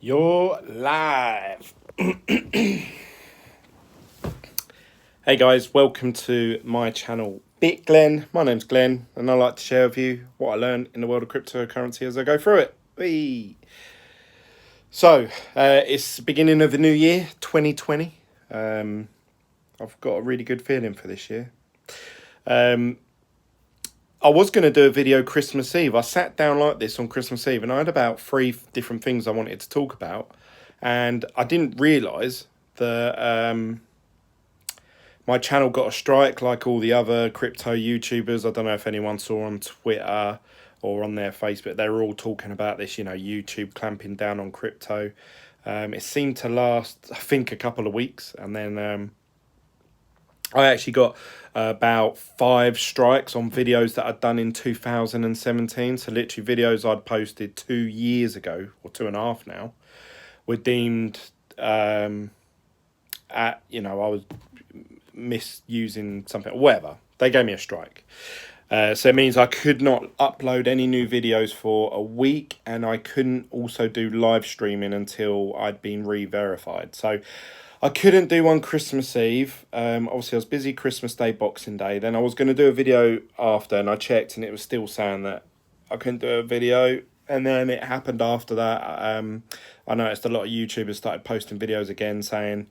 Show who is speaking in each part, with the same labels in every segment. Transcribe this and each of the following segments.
Speaker 1: You're live. Hey guys, welcome to my channel, Glen. My name's Glenn, and I like to share with you what I learned in the world of cryptocurrency as I go through it. Whee! So, it's the beginning of the new year, 2020. I've got a really good feeling for this year. I was going to do a video Christmas Eve. I sat down like this on Christmas Eve and I had about 3 different things I wanted to talk about. And I didn't realise that my channel got a strike like all the other crypto YouTubers. I don't know if anyone saw on Twitter or on their Facebook. They were all talking about this, YouTube clamping down on crypto. It seemed to last, I think, a couple of weeks. And then I actually got about 5 strikes on videos that I'd done in 2017. So literally videos I'd posted 2 years ago, or 2.5 now, were deemed I was misusing something, or whatever. They gave me a strike. So it means I could not upload any new videos for a week, and I couldn't also do live streaming until I'd been re-verified. So I couldn't do one Christmas Eve. Obviously, I was busy Christmas Day, Boxing Day. Then I was going to do a video after, and I checked, and it was still saying that I couldn't do a video. And then it happened after that. I noticed a lot of YouTubers started posting videos again saying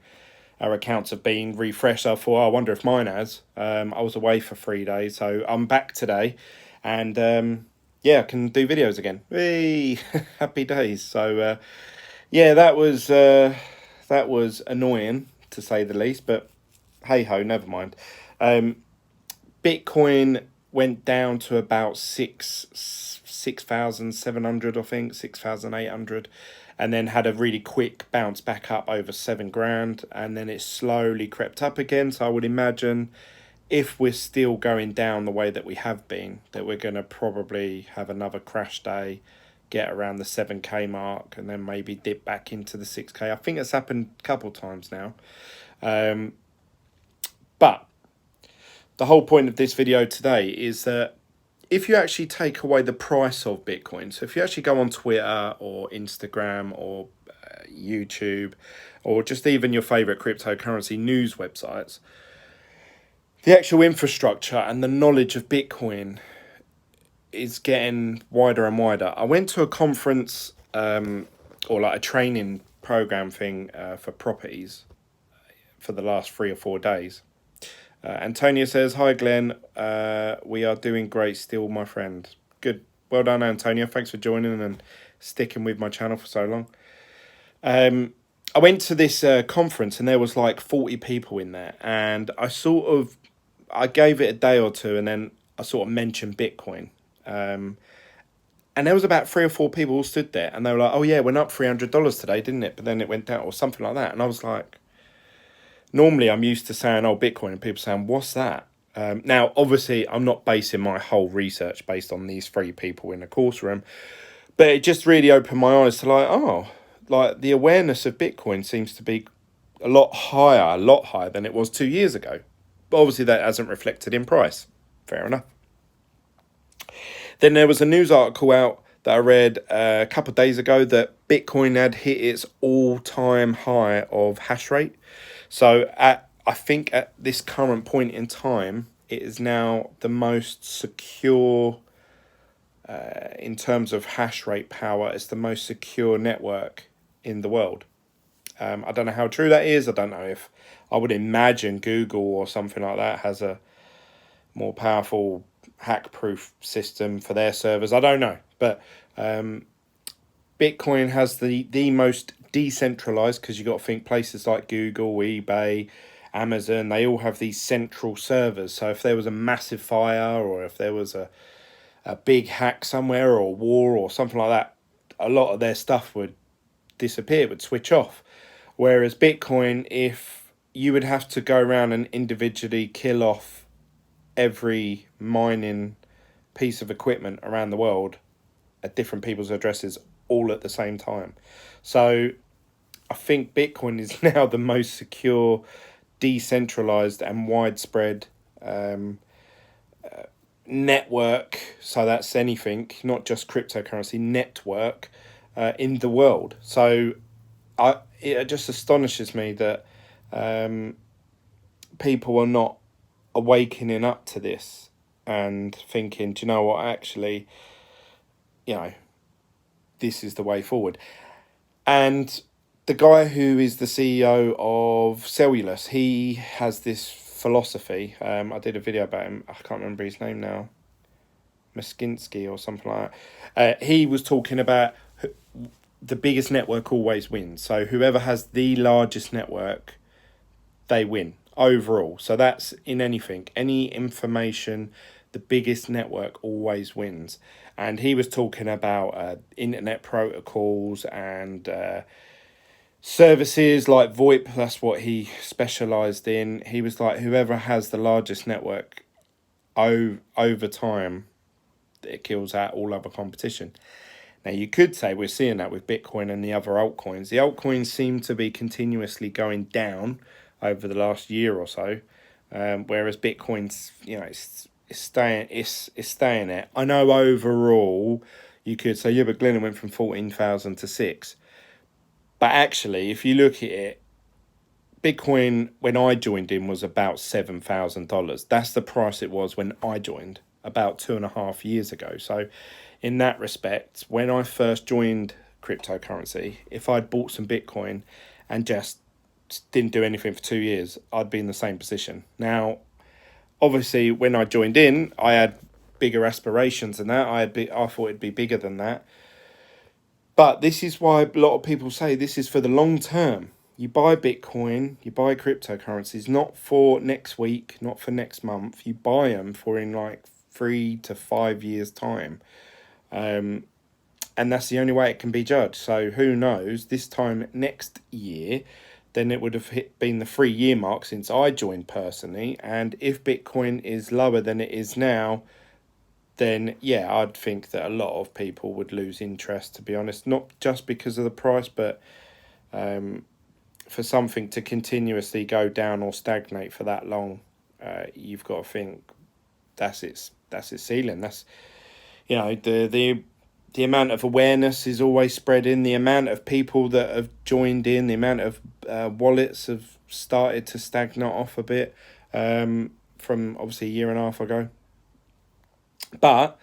Speaker 1: our accounts have been refreshed. I thought, I wonder if mine has. I was away for 3 days, so I'm back today. And I can do videos again. Whee! Happy days. So, that was annoying, to say the least, but hey-ho, never mind. Bitcoin went down to about 6,700, I think, 6,800, and then had a really quick bounce back up over 7 grand, and then it slowly crept up again. So I would imagine if we're still going down the way that we have been, that we're going to probably have another crash day, get around the 7k mark, and then maybe dip back into the 6k. I think it's happened a couple times now. But the whole point of this video today is that if you actually take away the price of Bitcoin, so if you actually go on Twitter or Instagram or YouTube, or just even your favorite cryptocurrency news websites, the actual infrastructure and the knowledge of Bitcoin is getting wider and wider. I went to a conference or like a training program thing for properties for the last 3 or 4 days. Antonia says, "Hi Glenn, we are doing great still, my friend." Good, well done, Antonia. Thanks for joining and sticking with my channel for so long. I went to this conference and there was like 40 people in there, and I gave it a day or two, and then I sort of mentioned Bitcoin. And there was about 3 or 4 people who stood there, and they were like, "Oh yeah, it went up $300 today, didn't it? But then it went down," or something like that. And I was like, normally I'm used to saying, "Oh, Bitcoin," and people saying, "What's that?" Now, obviously, I'm not basing my whole research based on these 3 people in the course room, but it just really opened my eyes to like the awareness of Bitcoin seems to be a lot higher than it was 2 years ago. But obviously, that hasn't reflected in price. Fair enough. Then there was a news article out that I read a couple of days ago that Bitcoin had hit its all-time high of hash rate. So I think at this current point in time, it is now the most secure in terms of hash rate power. It's the most secure network in the world. I don't know how true that is. I don't know if, I would imagine Google or something like that has a more powerful hack-proof system for their servers. I don't know, but Bitcoin has the most decentralized, because you got to think places like Google, eBay, Amazon, they all have these central servers. So if there was a massive fire, or if there was a big hack somewhere, or a war or something like that, a lot of their stuff would disappear, would switch off. Whereas Bitcoin, if you would have to go around and individually kill off every mining piece of equipment around the world at different people's addresses all at the same time. So I think Bitcoin is now the most secure, decentralized and widespread network. So that's anything, not just cryptocurrency, network in the world. So it just astonishes me that people are not awakening up to this and thinking, do you know what, actually, you know, this is the way forward. And the guy who is the CEO of Cellulose, he has this philosophy. I did a video about him. I can't remember his name now. Miskinsky or something like that. He was talking about the biggest network always wins. So whoever has the largest network, they win overall. So that's in anything, any information, the biggest network always wins. And he was talking about internet protocols and services like VoIP. That's what he specialized in. He was like, whoever has the largest network over time, it kills out all other competition. Now, you could say we're seeing that with Bitcoin and the other altcoins. The altcoins seem to be continuously going down over the last year or so, whereas Bitcoin's, it's staying there. I know overall you could say, yeah, but Glen went from 14,000 to 6. But actually, if you look at it, Bitcoin, when I joined in, was about $7,000. That's the price it was when I joined about 2.5 years ago. So in that respect, when I first joined cryptocurrency, if I'd bought some Bitcoin and just didn't do anything for 2 years, I'd be in the same position. Now, obviously, when I joined in, I had bigger aspirations than that. I thought it'd be bigger than that. But this is why a lot of people say this is for the long term. You buy Bitcoin, you buy cryptocurrencies, not for next week, not for next month. You buy them for in like 3 to 5 years' time. And that's the only way it can be judged. So who knows, this time next year, then it would have been the 3 year mark since I joined personally. And if Bitcoin is lower than it is now, then yeah, I'd think that a lot of people would lose interest, to be honest. Not just because of the price, but for something to continuously go down or stagnate for that long, you've got to think that's its ceiling. That's, the amount of awareness is always spreading. The amount of people that have joined in, the amount of wallets have started to stagnate off a bit from obviously a year and a half ago. But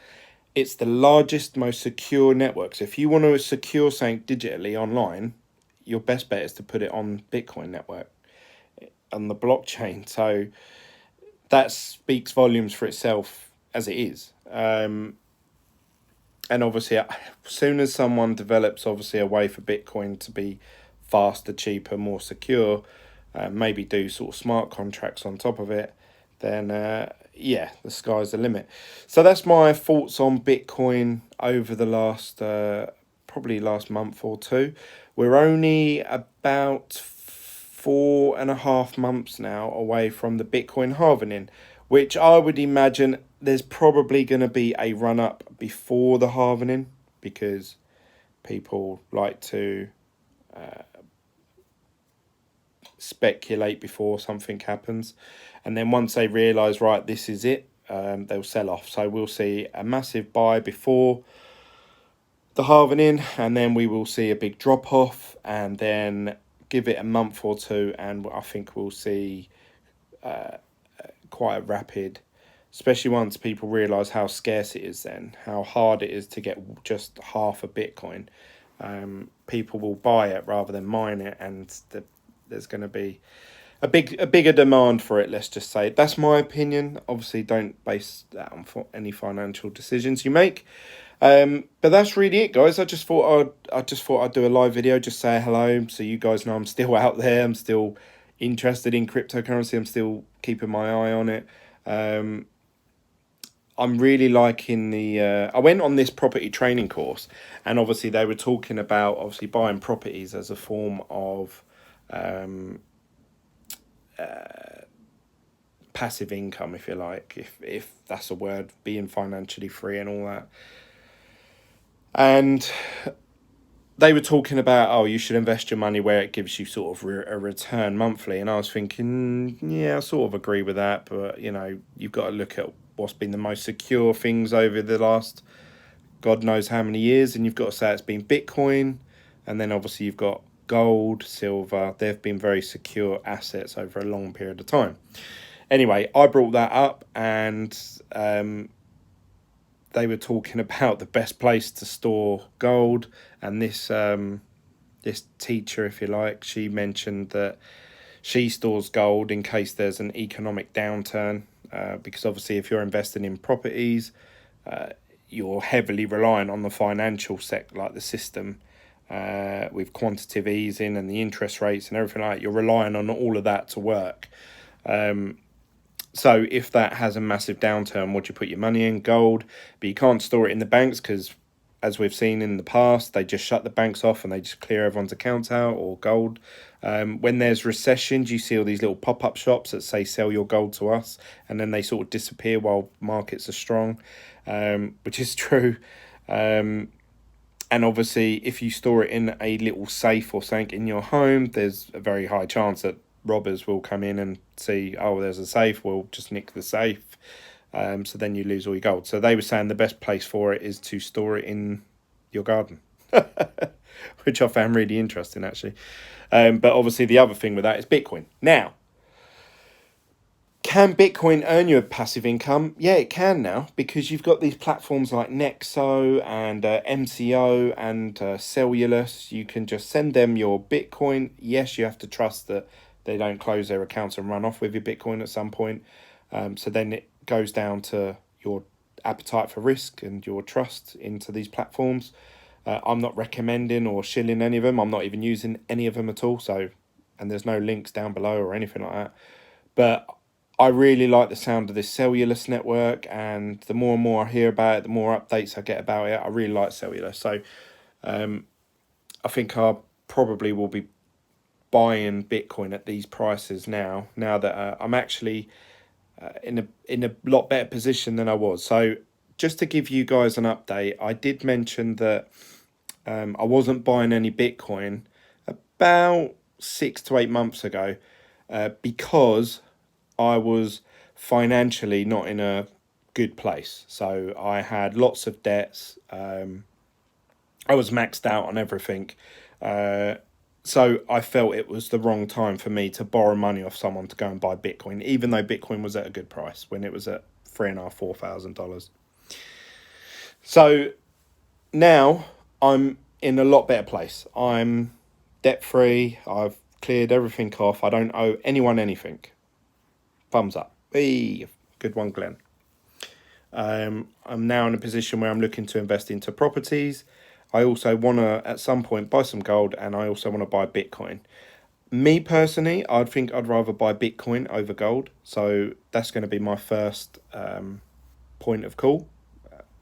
Speaker 1: it's the largest, most secure network. So if you want to secure something digitally online, your best bet is to put it on Bitcoin network, on the blockchain. So that speaks volumes for itself as it is. And obviously, as soon as someone develops, obviously, a way for Bitcoin to be faster, cheaper, more secure, maybe do sort of smart contracts on top of it, then yeah, the sky's the limit. So that's my thoughts on Bitcoin over the last probably last month or two. We're only about 4.5 months now away from the Bitcoin halving, which I would imagine there's probably going to be a run up before the halving, because people like to speculate before something happens, and then once they realize, right, this is it, they'll sell off. So we'll see a massive buy before the halving, and then we will see a big drop off, and then give it a month or two, and I think we'll see quite a rapid, especially once people realize how scarce it is, then how hard it is to get just half a Bitcoin. People will buy it rather than mine it, and there's going to be a bigger demand for it. Let's just say that's my opinion. Obviously, don't base that on any financial decisions you make. But that's really it, guys. I just thought I'd do a live video, just say hello, so you guys know I'm still out there. I'm still interested in cryptocurrency. I'm still keeping my eye on it. I'm really liking the. I went on this property training course, and obviously they were talking about obviously buying properties as a form of passive income, if you like, if that's a word, being financially free and all that. And they were talking about, oh, you should invest your money where it gives you sort of a return monthly. And I was thinking, yeah, I sort of agree with that. But, you've got to look at what's been the most secure things over the last, God knows how many years, and you've got to say it's been Bitcoin, and then obviously you've got gold, silver. They've been very secure assets over a long period of time. Anyway, I brought that up, and they were talking about the best place to store gold, and this teacher, if you like, she mentioned that she stores gold in case there's an economic downturn, because obviously if you're investing in properties, you're heavily reliant on the financial sector, like the system, with quantitative easing and the interest rates and everything like that. You're relying on all of that to work. So if that has a massive downturn, what do you put your money in? Gold. But you can't store it in the banks because, as we've seen in the past, they just shut the banks off and they just clear everyone's accounts out, or gold. When there's recessions, you see all these little pop-up shops that say sell your gold to us, and then they sort of disappear while markets are strong, which is true. And obviously, if you store it in a little safe or something in your home, there's a very high chance that robbers will come in and see, oh, there's a safe, we'll just nick the safe. So then you lose all your gold. So they were saying the best place for it is to store it in your garden, which I found really interesting, actually. But obviously the other thing with that is Bitcoin. Now, can Bitcoin earn you a passive income? Yeah, it can now, because you've got these platforms like Nexo and MCO and Cellulus. You can just send them your Bitcoin. Yes, you have to trust that they don't close their accounts and run off with your Bitcoin at some point. So then it goes down to your appetite for risk and your trust into these platforms. I'm not recommending or shilling any of them. I'm not even using any of them at all. So, and there's no links down below or anything like that. But I really like the sound of this Cellulus network, and the more and more I hear about it, the more updates I get about it. I really like Cellulus. So I think I probably will be buying Bitcoin at these prices now that I'm actually in a lot better position than I was. So just to give you guys an update, I did mention that I wasn't buying any Bitcoin about 6 to 8 months ago because I was financially not in a good place. So I had lots of debts. I was maxed out on everything. So I felt it was the wrong time for me to borrow money off someone to go and buy Bitcoin, even though Bitcoin was at a good price when it was at $3,500-4,000. So now I'm in a lot better place. I'm debt free. I've cleared everything off. I don't owe anyone anything. Thumbs up. Hey, good one, Glenn. I'm now in a position where I'm looking to invest into properties. I also want to, at some point, buy some gold, and I also want to buy Bitcoin. Me personally, I'd think I'd rather buy Bitcoin over gold. So that's going to be my first point of call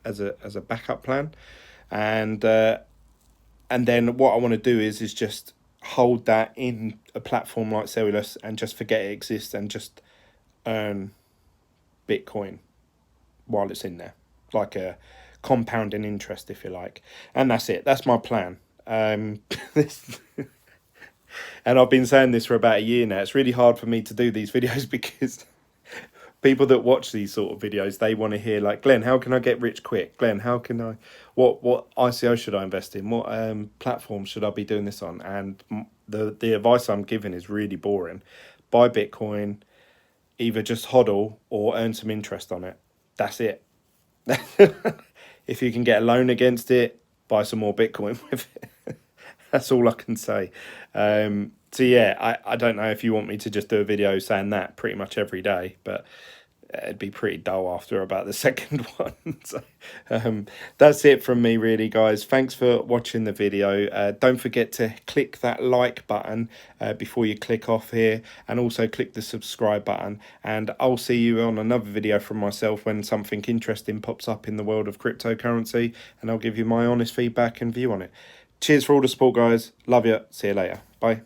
Speaker 1: as a backup plan. And then what I want to do is just hold that in a platform like Cellulus and just forget it exists and just earn Bitcoin while it's in there, like a compounding interest, if you like. And that's it. That's my plan. This and I've been saying this for about a year now. It's really hard for me to do these videos because people that watch these sort of videos, they want to hear like, Glenn, how can I get rich quick? Glenn, how can I, what ICO should I invest in? What platform should I be doing this on? And the advice I'm giving is really boring. Buy Bitcoin, either just hodl or earn some interest on it. That's it. If you can get a loan against it, buy some more Bitcoin with it. That's all I can say. So yeah, I don't know if you want me to just do a video saying that pretty much every day, but it'd be pretty dull after about the second one. So that's it from me really, guys. Thanks for watching the video. Don't forget to click that like button before you click off here, and also click the subscribe button, and I'll see you on another video from myself when something interesting pops up in the world of cryptocurrency, and I'll give you my honest feedback and view on it. Cheers for all the support, guys. Love you. See you later. Bye.